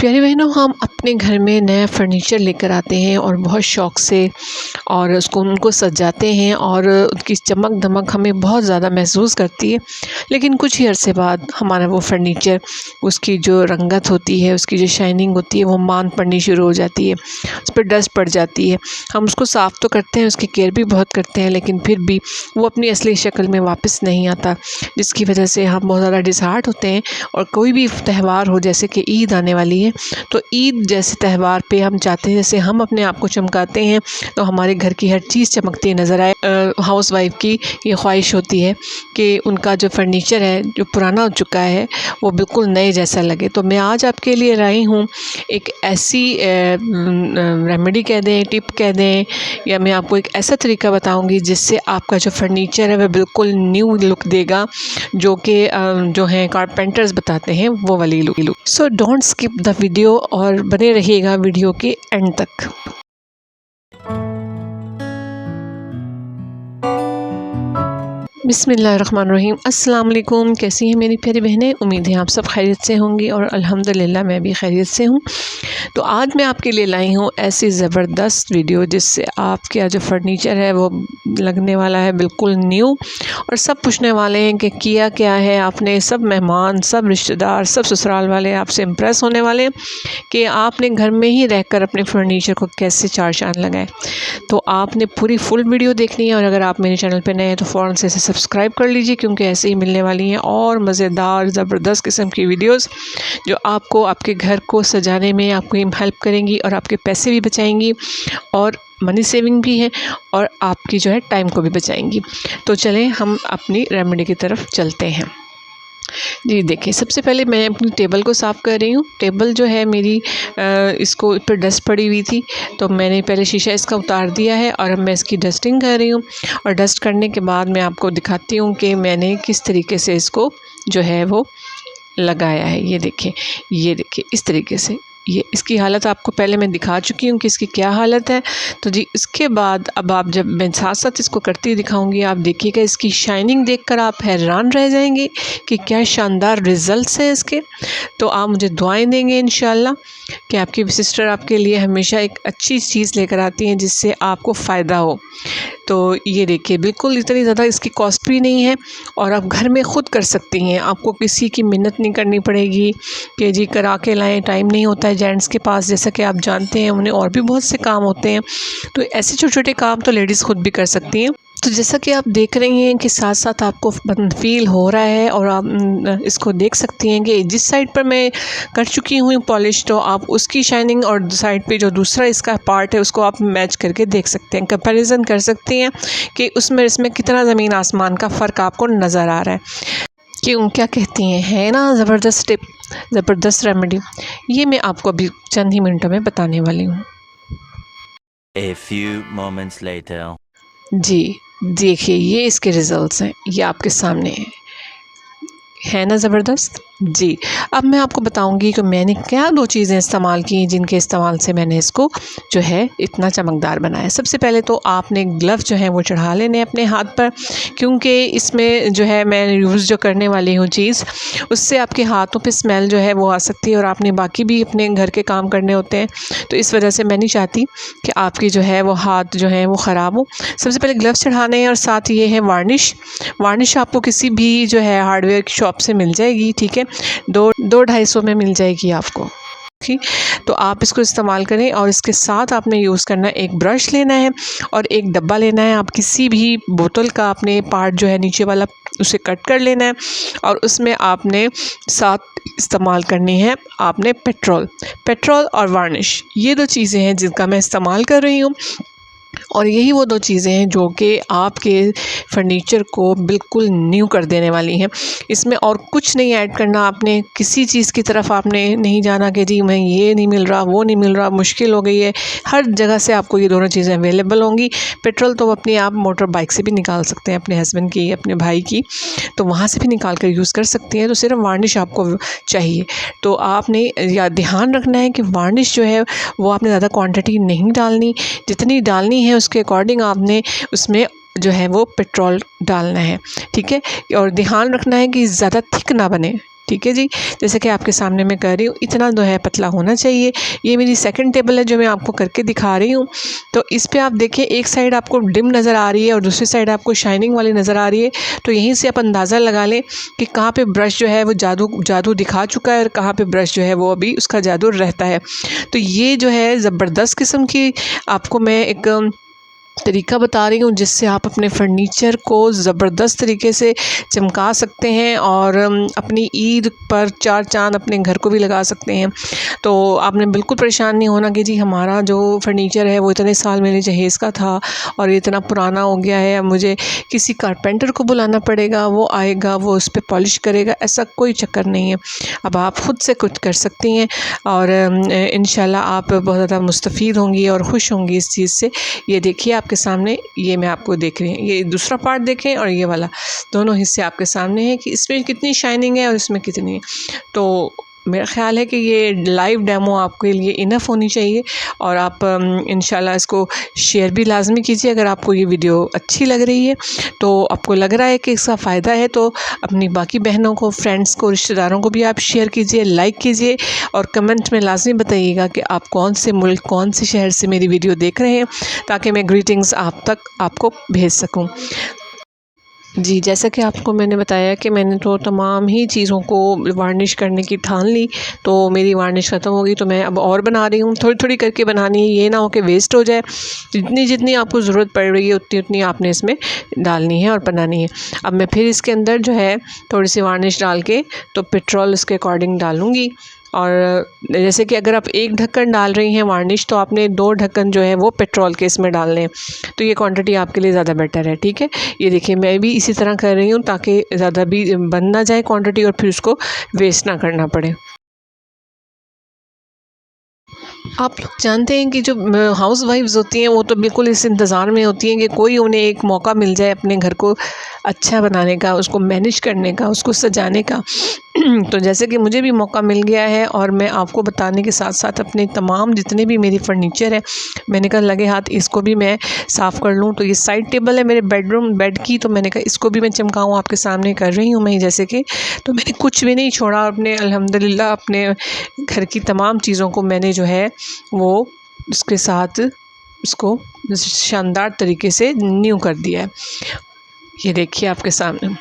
प्यारी बहनों, हम अपने घर में नया फर्नीचर लेकर आते हैं और बहुत शौक़ से और उनको सजाते हैं और उसकी चमक धमक हमें बहुत ज़्यादा महसूस करती है। लेकिन कुछ ही अरसे बाद हमारा वो फर्नीचर, उसकी जो रंगत होती है, उसकी जो शाइनिंग होती है, वो मांद पड़नी शुरू हो जाती है, उस पर डस्ट पड़ जाती है। हम उसको साफ़ तो करते हैं, उसकी केयर भी बहुत करते हैं, लेकिन फिर भी वो अपनी असली शक्ल में वापस नहीं आता, जिसकी वजह से हम बहुत ज़्यादा डिसहार्ट होते हैं। और कोई भी त्यौहार हो, जैसे कि ईद आने वाली है, तो ईद जैसे त्यौहार पे हम चाहते हैं जैसे हम अपने आप को चमकाते हैं तो हमारे घर की हर चीज़ चमकती नज़र आए। हाउस वाइफ की ये ख्वाहिश होती है कि उनका जो फर्नीचर है, जो पुराना हो चुका है, वो बिल्कुल नए जैसा लगे। तो मैं आज आपके लिए लाई हूँ एक ऐसी रेमेडी कह दें, टिप कह दें, या मैं आपको एक ऐसा तरीका बताऊँगी जिससे आपका जो फर्नीचर है वह बिल्कुल न्यू लुक देगा, जो कि जो हैं कारपेंटर्स बताते हैं वो वाली look. So don't skip the video और बने रहिएगा वीडियो के एंड तक। बिस्मिल्लाहिर्रहमानिर्रहीम। अस्सलाम वालेकुम। कैसी हैं मेरी प्यारी बहनें? उम्मीद है आप सब खैरियत से होंगी और अल्हम्दुलिल्लाह मैं भी खैरियत से हूँ। तो आज मैं आपके लिए लाई हूँ ऐसी ज़बरदस्त वीडियो जिससे आपका जो फर्नीचर है वो लगने वाला है बिल्कुल न्यू, और सब पूछने वाले हैं कि किया क्या है आपने। सब मेहमान, सब रिश्तेदार, सब ससुराल वाले आपसे इम्प्रेस होने वाले हैं कि आपने घर में ही रहकर अपने फर्नीचर को कैसे चार चाँद लगाए। तो आपने पूरी फुल वीडियो देखनी है, और अगर आप मेरे चैनल पर नए हैं तो फ़ौरन से सब्सक्राइब कर लीजिए, क्योंकि ऐसे ही मिलने वाली हैं और मज़ेदार ज़बरदस्त किस्म की वीडियोस जो आपको आपके घर को सजाने में आपको हेल्प करेंगी और आपके पैसे भी बचाएंगी और मनी सेविंग भी है, और आपकी जो है टाइम को भी बचाएंगी। तो चलें हम अपनी रेमेडी की तरफ चलते हैं। जी देखिए, सबसे पहले मैं अपनी टेबल को साफ़ कर रही हूँ। टेबल जो है मेरी इसको पर डस्ट पड़ी हुई थी, तो मैंने पहले शीशा इसका उतार दिया है और अब मैं इसकी डस्टिंग कर रही हूँ। और डस्ट करने के बाद मैं आपको दिखाती हूँ कि मैंने किस तरीके से इसको जो है वो लगाया है। ये देखिए इस तरीके से। ये इसकी हालत आपको पहले मैं दिखा चुकी हूँ कि इसकी क्या हालत है। तो जी इसके बाद अब आप, जब मैं साथ साथ इसको करती दिखाऊंगी, आप देखिएगा इसकी शाइनिंग देखकर आप हैरान रह जाएंगे कि क्या शानदार रिज़ल्ट्स हैं इसके। तो आप मुझे दुआएं देंगे इंशाल्लाह कि आपकी सिस्टर आपके लिए हमेशा एक अच्छी चीज़ लेकर आती हैं जिससे आपको फ़ायदा हो। तो ये देखिए, बिल्कुल इतनी ज़्यादा इसकी कॉस्ट भी नहीं है और आप घर में ख़ुद कर सकती हैं। आपको किसी की मिन्नत नहीं करनी पड़ेगी कि जी करा के लाएँ, टाइम नहीं होता है जेंट्स के पास, जैसा कि आप जानते हैं उन्हें और भी बहुत से काम होते हैं। तो ऐसे छोटे छोटे काम तो लेडीज़ ख़ुद भी कर सकती हैं। तो जैसा कि आप देख रही हैं कि साथ साथ आपको फील हो रहा है, और आप इसको देख सकती हैं कि जिस साइड पर मैं कर चुकी हूँ पॉलिश, तो आप उसकी शाइनिंग और साइड पे जो दूसरा इसका पार्ट है उसको आप मैच करके देख सकते हैं, कंपैरिजन कर सकती हैं कि उसमें इसमें कितना ज़मीन आसमान का फ़र्क आपको नज़र आ रहा है। क्यों, क्या कहती हैं, है ना ज़बरदस्त टिप, ज़बरदस्त रेमेडी। ये मैं आपको अभी चंद ही मिनटों में बताने वाली हूँ। A few moments later. जी देखिए, ये इसके रिज़ल्ट्स हैं, ये आपके सामने है ना ज़बरदस्त। जी अब मैं आपको बताऊंगी कि मैंने क्या दो चीज़ें इस्तेमाल की जिनके इस्तेमाल से मैंने इसको जो है इतना चमकदार बनाया। सबसे पहले तो आपने ग्लव्स जो हैं वो चढ़ा लेने अपने हाथ पर, क्योंकि इसमें जो है मैं यूज़ जो करने वाली हूँ चीज़, उससे आपके हाथों पे स्मेल जो है वो आ सकती है और आपने बाकी भी अपने घर के काम करने होते हैं। तो इस वजह से मैं नहीं चाहती कि आपकी जो है वो हाथ जो है वो ख़राब हो। सबसे पहले ग्लव्स चढ़ाने हैं, और साथ ये है वार्निश आपको किसी भी जो है हार्डवेयर की शॉप से मिल जाएगी, ठीक है, 200-250 में मिल जाएगी आपको। ठीक, तो आप इसको इस्तेमाल करें। और इसके साथ आपने यूज़ करना है, एक ब्रश लेना है और एक डब्बा लेना है। आप किसी भी बोतल का अपने पार्ट जो है नीचे वाला उसे कट कर लेना है, और उसमें आपने साथ इस्तेमाल करनी है आपने पेट्रोल और वार्निश। ये दो चीज़ें हैं जिनका मैं इस्तेमाल कर रही हूँ, और यही वो दो चीज़ें हैं जो कि आपके फर्नीचर को बिल्कुल न्यू कर देने वाली हैं। इसमें और कुछ नहीं ऐड करना आपने, किसी चीज़ की तरफ आपने नहीं जाना कि जी मैं ये नहीं मिल रहा, वो नहीं मिल रहा, मुश्किल हो गई है। हर जगह से आपको ये दोनों चीज़ें अवेलेबल होंगी। पेट्रोल तो अपनी आप मोटर बाइक से भी निकाल सकते हैं, अपने हस्बैंड की, अपने भाई की, तो वहाँ से भी निकाल कर यूज़ कर सकती हैं। तो सिर्फ वार्निश आपको चाहिए। तो आपने या ध्यान रखना है कि वार्निश जो है वो आपने ज़्यादा क्वांटिटी नहीं डालनी, जितनी डालनी है उसके अकॉर्डिंग आपने उसमें जो है वो पेट्रोल डालना है, ठीक है। और ध्यान रखना है कि ज़्यादा थिक ना बने, ठीक है जी। जैसे कि आपके सामने मैं कर रही हूँ, इतना जो है पतला होना चाहिए। ये मेरी सेकंड टेबल है जो मैं आपको करके दिखा रही हूँ। तो इस पे आप देखिए, एक साइड आपको डिम नज़र आ रही है और दूसरी साइड आपको शाइनिंग वाली नज़र आ रही है। तो यहीं से आप अंदाज़ा लगा लें कि कहाँ पे ब्रश जो है वो जादू दिखा चुका है और कहाँ पे ब्रश जो है वो अभी उसका जादू रहता है। तो ये जो है ज़बरदस्त किस्म की आपको मैं एक तरीका बता रही हूँ जिससे आप अपने फर्नीचर को ज़बरदस्त तरीके से चमका सकते हैं और अपनी ईद पर चार चांद अपने घर को भी लगा सकते हैं। तो आपने बिल्कुल परेशान नहीं होना कि जी हमारा जो फर्नीचर है वो इतने साल मेरे जहेज़ का था और ये इतना पुराना हो गया है, अब मुझे किसी कारपेंटर को बुलाना पड़ेगा, वो आएगा, वो उस पर पॉलिश करेगा। ऐसा कोई चक्कर नहीं है, अब आप ख़ुद से कुछ कर सकती हैं और इंशाल्लाह आप बहुत ज़्यादा मुस्तफ़ीद होंगी और ख़ुश होंगी इस चीज़ से। ये देखिए आपके सामने, ये मैं आपको देख रही हूँ, ये दूसरा पार्ट देखें और ये वाला, दोनों हिस्से आपके सामने हैं कि इसमें कितनी शाइनिंग है और इसमें कितनी है। तो मेरा ख़्याल है कि ये लाइव डेमो आपके लिए इनफ होनी चाहिए और आप इंशाल्लाह इसको शेयर भी लाजमी कीजिए। अगर आपको ये वीडियो अच्छी लग रही है, तो आपको लग रहा है कि इसका फ़ायदा है, तो अपनी बाकी बहनों को, फ्रेंड्स को, रिश्तेदारों को भी आप शेयर कीजिए, लाइक कीजिए और कमेंट में लाजमी बताइएगा कि आप कौन से मुल्क, कौन से शहर से मेरी वीडियो देख रहे हैं, ताकि मैं ग्रीटिंग्स आप तक आपको भेज सकूँ। जी, जैसा कि आपको मैंने बताया कि मैंने तो तमाम ही चीज़ों को वार्निश करने की ठान ली, तो मेरी वार्निश ख़त्म हो गई, तो मैं अब और बना रही हूँ। थोड़ी-थोड़ी करके बनानी है, ये ना हो कि वेस्ट हो जाए। जितनी आपको ज़रूरत पड़ रही है उतनी आपने इसमें डालनी है और बनानी है। अब मैं फिर इसके अंदर जो है थोड़ी-सी वार्निश डाल के तो पेट्रोल इसके अकॉर्डिंग डालूँगी। और जैसे कि अगर आप एक ढक्कन डाल रही हैं वार्निश, तो आपने 2 ढक्कन जो है वो पेट्रोल के इसमें डालने हैं। तो ये क्वांटिटी आपके लिए ज़्यादा बेटर है, ठीक है। ये देखिए मैं भी इसी तरह कर रही हूँ ताकि ज़्यादा भी बन ना जाए क्वांटिटी और फिर उसको वेस्ट ना करना पड़े। आप लोग जानते हैं कि जो हाउस वाइफ्स होती हैं वो तो बिल्कुल इस इंतज़ार में होती हैं कि कोई उन्हें एक मौका मिल जाए अपने घर को अच्छा बनाने का, उसको मैनेज करने का, उसको सजाने का। तो जैसे कि मुझे भी मौका मिल गया है और मैं आपको बताने के साथ साथ अपने तमाम जितने भी मेरी फ़र्नीचर है, मैंने कहा लगे हाथ इसको भी मैं साफ़ कर लूँ। तो ये साइड टेबल है मेरे बेड की, तो मैंने कहा इसको भी मैं चमकाऊँ, आपके सामने कर रही हूँ मैं जैसे कि। तो मैंने कुछ भी नहीं छोड़ा, अपने अल्हम्दुलिल्लाह अपने घर की तमाम चीज़ों को मैंने जो है वो उसके साथ उसको शानदार तरीके से न्यू कर दिया है। ये देखिए आपके सामने।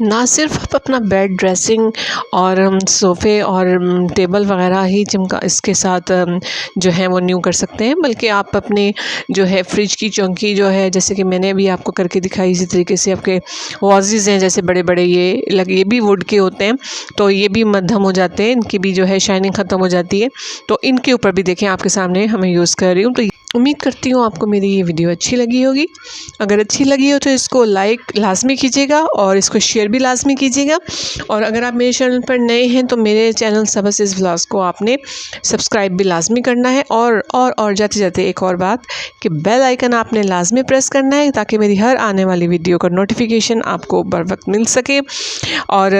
ना सिर्फ आप अपना बेड, ड्रेसिंग और सोफ़े और टेबल वगैरह ही चमका इसके साथ जो है वो न्यू कर सकते हैं, बल्कि आप अपने जो है फ्रिज की चौकी जो है, जैसे कि मैंने अभी आपको करके दिखाई, इसी तरीके से आपके वाजेज़ हैं जैसे बड़े-बड़े, ये भी वुड के होते हैं, तो ये भी मध्यम हो जाते हैं, इनकी भी जो है शाइनिंग ख़त्म हो जाती है। तो इनके ऊपर भी देखें आपके सामने हमें यूज़ कर रही हूँ। तो उम्मीद करती हूँ आपको मेरी ये वीडियो अच्छी लगी होगी। अगर अच्छी लगी हो तो इसको लाइक लाज़मी कीजिएगा और इसको शेयर भी लाज़मी कीजिएगा। और अगर आप मेरे चैनल पर नए हैं तो मेरे चैनल सबस इज़ व्लॉग्स को आपने सब्सक्राइब भी लाज़मी करना है। और जाते-जाते एक और बात कि बेल आइकन आपने लाज़मी प्रेस करना है ताकि मेरी हर आने वाली वीडियो का नोटिफिकेशन आपको बर वक्त मिल सके। और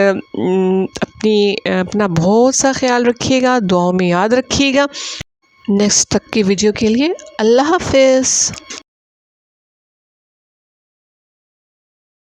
अपना बहुत सा ख्याल रखिएगा, दुआओं में याद रखिएगा। नेक्स्ट तक की वीडियो के लिए अल्लाह हाफ़िज़।